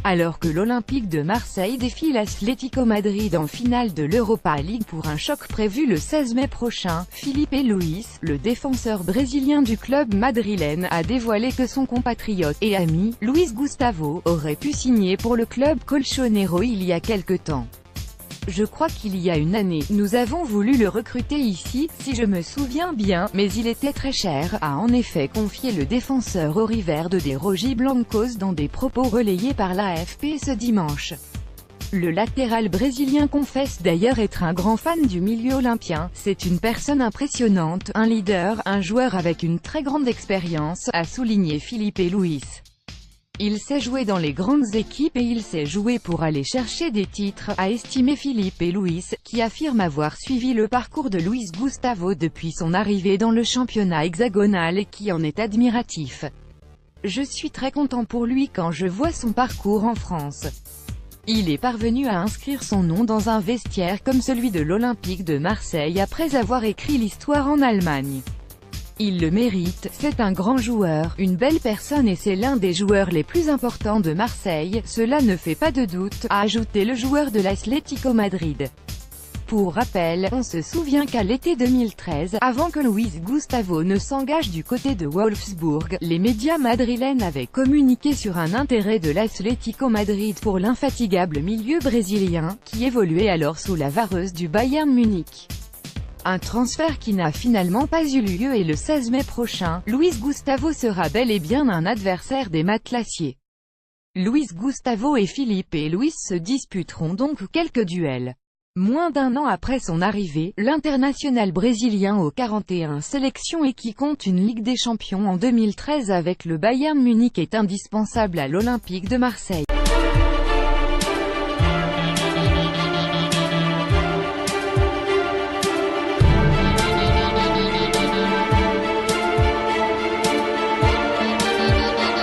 Alors que l'Olympique de Marseille défie l'Atlético Madrid en finale de l'Europa League pour un choc prévu le 16 mai prochain, Filipe Luís, le défenseur brésilien du club madrilène, a dévoilé que son compatriote et ami, Luís Gustavo, aurait pu signer pour le club colchonero il y a quelque temps. Je crois qu'il y a une année, nous avons voulu le recruter ici, si je me souviens bien, mais il était très cher, a en effet confié le défenseur au Riverde des Rojiblancos dans des propos relayés par l'AFP ce dimanche. Le latéral brésilien confesse d'ailleurs être un grand fan du milieu olympien. C'est une personne impressionnante, un leader, un joueur avec une très grande expérience, a souligné Filipe Luís. Il sait jouer dans les grandes équipes et il sait jouer pour aller chercher des titres, a estimé Filipe Luís, qui affirme avoir suivi le parcours de Luís Gustavo depuis son arrivée dans le championnat hexagonal et qui en est admiratif. Je suis très content pour lui quand je vois son parcours en France. Il est parvenu à inscrire son nom dans un vestiaire comme celui de l'Olympique de Marseille après avoir écrit l'histoire en Allemagne. Il le mérite, c'est un grand joueur, une belle personne et c'est l'un des joueurs les plus importants de Marseille, cela ne fait pas de doute, a ajouté le joueur de l'Atlético Madrid. Pour rappel, on se souvient qu'à l'été 2013, avant que Luís Gustavo ne s'engage du côté de Wolfsburg, les médias madrilènes avaient communiqué sur un intérêt de l'Atlético Madrid pour l'infatigable milieu brésilien, qui évoluait alors sous la vareuse du Bayern Munich. Un transfert qui n'a finalement pas eu lieu et le 16 mai prochain, Luís Gustavo sera bel et bien un adversaire des matelassiers. Luís Gustavo et Filipe Luís se disputeront donc quelques duels. Moins d'un an après son arrivée, l'international brésilien aux 41 sélections et qui compte une Ligue des Champions en 2013 avec le Bayern Munich est indispensable à l'Olympique de Marseille.